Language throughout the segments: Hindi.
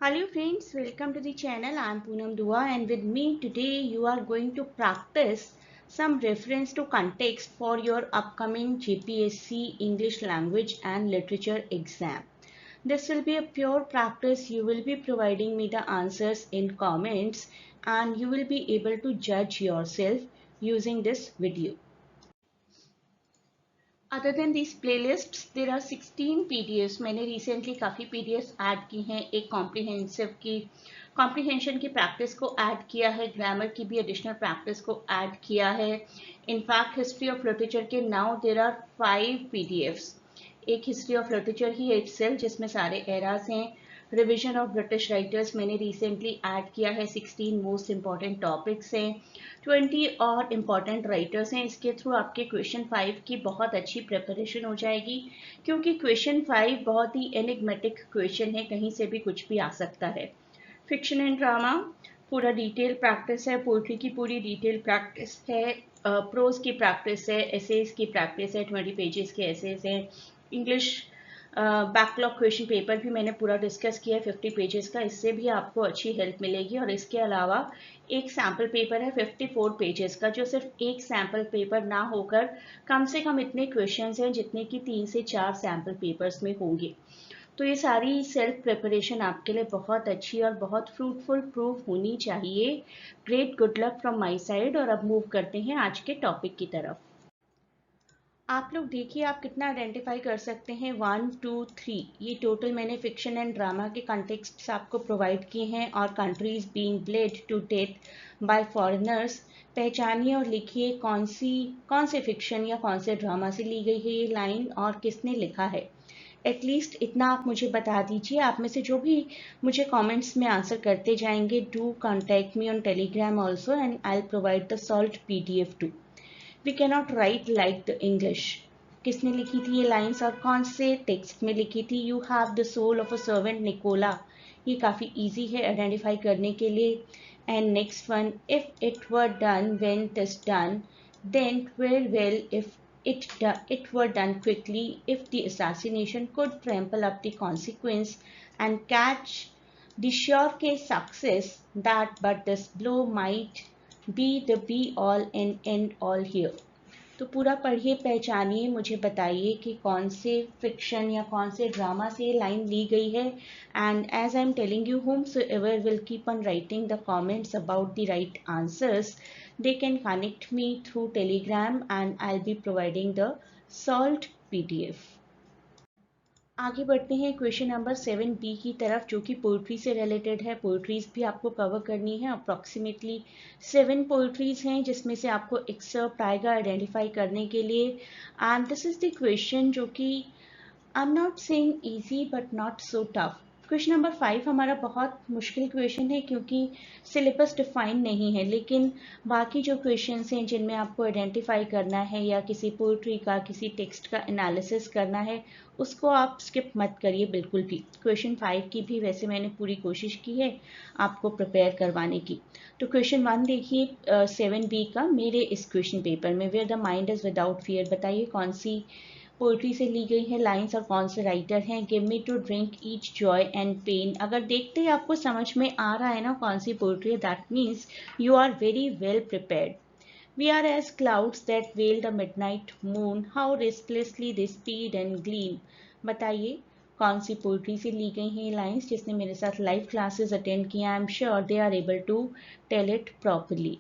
Hello friends, welcome to the channel. I am Poonam Dua and with me today you are going to practice some reference to context for your upcoming GPSC English Language and Literature exam. This will be a pure practice. You will be providing me the answers in comments and you will be able to judge yourself using this video. Other than this playlists there are 16 PDFs. मैंने रिसेंटली काफ़ी पीडीएफ्स ऐड की हैं. एक कॉम्प्रिहेंशन की प्रैक्टिस को ऐड किया है, ग्रामर की भी एडिशनल प्रैक्टिस को ऐड किया है. इनफैक्ट हिस्ट्री ऑफ लिटरेचर के नाउ देर आर 5 पीडीएफ्स. एक history of literature he itself जिसमें सारे एराज हैं. रिविजन ऑफ ब्रिटिश राइटर्स मैंने रिसेंटली ऐड किया है. 16 मोस्ट इंपॉर्टेंट टॉपिक्स हैं, 20 और इम्पॉर्टेंट राइटर्स हैं. इसके थ्रू आपके क्वेश्चन 5 की बहुत अच्छी प्रिपरेशन हो जाएगी, क्योंकि क्वेश्चन 5 बहुत ही एनिग्मेटिक क्वेश्चन है, कहीं से भी कुछ भी आ सकता है. फिक्शन एंड ड्रामा पूरा डिटेल प्रैक्टिस है, पोइट्री की पूरी डिटेल प्रैक्टिस है, प्रोज की प्रैक्टिस है, एसेज की प्रैक्टिस है, 20 पेजेस के एसेज हैं. इंग्लिश बैकलॉग क्वेश्चन पेपर भी मैंने पूरा डिस्कस किया है 50 पेजेस का. इससे भी आपको अच्छी हेल्प मिलेगी. और इसके अलावा एक सैम्पल पेपर है 54 पेजेस का, जो सिर्फ एक सैम्पल पेपर ना होकर कम से कम इतने क्वेश्चंस हैं जितने कि 3 से 4 सैम्पल पेपर्स में होंगे. तो ये सारी सेल्फ प्रिपरेशन आपके लिए बहुत अच्छी और बहुत फ्रूटफुल प्रूफ होनी चाहिए. Great good luck from my side. और अब मूव करते हैं आज के टॉपिक की तरफ. आप लोग देखिए आप कितना आइडेंटिफाई कर सकते हैं. 1 2 3 ये टोटल मैंने फिक्शन एंड ड्रामा के कंटेक्स्ट आपको प्रोवाइड किए हैं. और countries being bled to death by foreigners. पहचानिए और लिखिए कौन से फिक्शन या कौन से ड्रामा से ली गई है ये लाइन और किसने लिखा है. एटलीस्ट इतना आप मुझे बता दीजिए. आप में से जो भी मुझे कमेंट्स में आंसर करते जाएंगे, do contact me on Telegram also and I will provide the solve PDF too. We cannot write like the English. किसने लिखी थी ये लाइन्स और कौन से टेक्स्ट में लिखी थी. You have the soul of a servant Nikola. ये काफ़ी इजी है आइडेंटिफाई करने के लिए. And next one, if it were done when this done, then were well if it were done quickly, if the assassination could trample up the consequence and catch the sure case success that, but this blow might be the be all and end all here. तो पूरा पढ़िए, पहचानिए, मुझे बताइए कि कौन से फिक्शन या कौन से ड्रामा से ये लाइन ली गई है. And as I am telling you, whomsoever will keep on writing the comments about the right answers, they can connect me through Telegram and I'll be providing the solved PDF. आगे बढ़ते हैं क्वेश्चन नंबर 7B की तरफ, जो कि पोइट्री से रिलेटेड है. पोइट्रीज भी आपको कवर करनी है. अप्रॉक्सीमेटली 7 पोइट्रीज हैं जिसमें से आपको एक्सर्प्ट आएगा आइडेंटिफाई करने के लिए. And this is the question जो कि I am not saying easy but not so tough. Question number 5 हमारा बहुत मुश्किल क्वेश्चन है क्योंकि सिलेबस डिफाइन नहीं है, लेकिन बाकी जो क्वेश्चंस हैं जिनमें आपको आइडेंटिफाई करना है या किसी पोइट्री का, किसी टेक्स्ट का एनालिसिस करना है, उसको आप स्किप मत करिए बिल्कुल भी. क्वेश्चन 5 की भी वैसे मैंने पूरी कोशिश की है आपको प्रिपेयर करवाने की. तो क्वेश्चन 1 देखिए 7B का मेरे इस क्वेश्चन पेपर में. Where the mind is without fear. बताइए कौन सी पोइट्री से ली गई है लाइन्स और कौन से राइटर हैं. Give me to drink each joy and pain. अगर देखते ही आपको समझ में आ रहा है ना कौन सी पोइट्री है, that means you are very well prepared. We are as clouds that veil the midnight moon, how restlessly they speed and gleam. बताइए कौन सी पोइट्री से ली गई हैं ये लाइन्स. जिसने मेरे साथ लाइव क्लासेस अटेंड किया, I am sure they are able to tell it properly.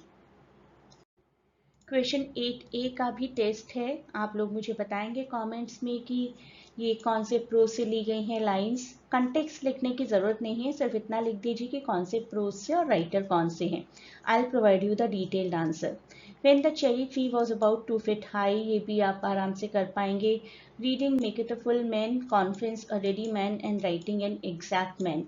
Question 8A का भी टेस्ट है. आप लोग मुझे बताएंगे कमेंट्स में कि ये कौन से प्रोज से ली गई हैं लाइन्स. कंटेक्स्ट लिखने की ज़रूरत नहीं है, सिर्फ इतना लिख दीजिए कि कौन से प्रोज से और राइटर कौन से हैं. आई will provide you the detailed answer. When the cherry tree was about 2 feet high, ये भी आप आराम से कर पाएंगे. Reading make it a full man, conference a ready man and writing an exact man.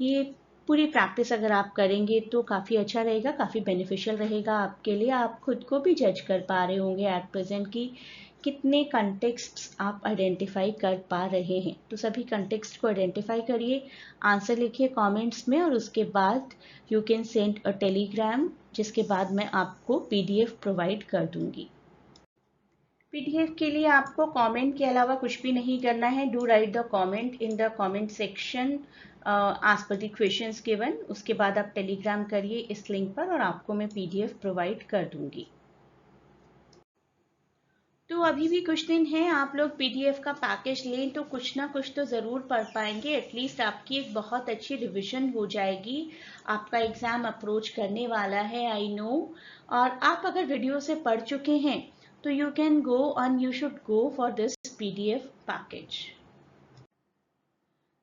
ये पूरी प्रैक्टिस अगर आप करेंगे तो काफ़ी अच्छा रहेगा, काफ़ी बेनिफिशियल रहेगा आपके लिए. आप खुद को भी जज कर पा रहे होंगे एट प्रेजेंट कि कितने कंटेक्स्ट्स आप आइडेंटिफाई कर पा रहे हैं. तो सभी कंटेक्स्ट को आइडेंटिफाई करिए, आंसर लिखिए कमेंट्स में और उसके बाद you can send a Telegram, जिसके बाद मैं आपको PDF प्रोवाइड कर दूंगी. पीडीएफ के लिए आपको कमेंट के अलावा कुछ भी नहीं करना है. Do write the comment in the comment section as per the questions given. उसके बाद आप टेलीग्राम करिए इस लिंक पर और आपको मैं पीडीएफ प्रोवाइड कर दूंगी. तो अभी भी कुछ दिन हैं, आप लोग पीडीएफ का पैकेज लें तो कुछ ना कुछ तो ज़रूर पढ़ पाएंगे. एटलीस्ट आपकी एक बहुत अच्छी रिविजन हो जाएगी. आपका एग्ज़ाम अप्रोच करने वाला है, आई नो. और आप अगर वीडियो से पढ़ चुके हैं तो you can go and you should go for this PDF package.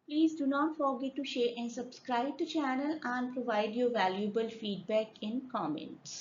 Please do not forget to share and subscribe to channel and provide your valuable feedback in comments.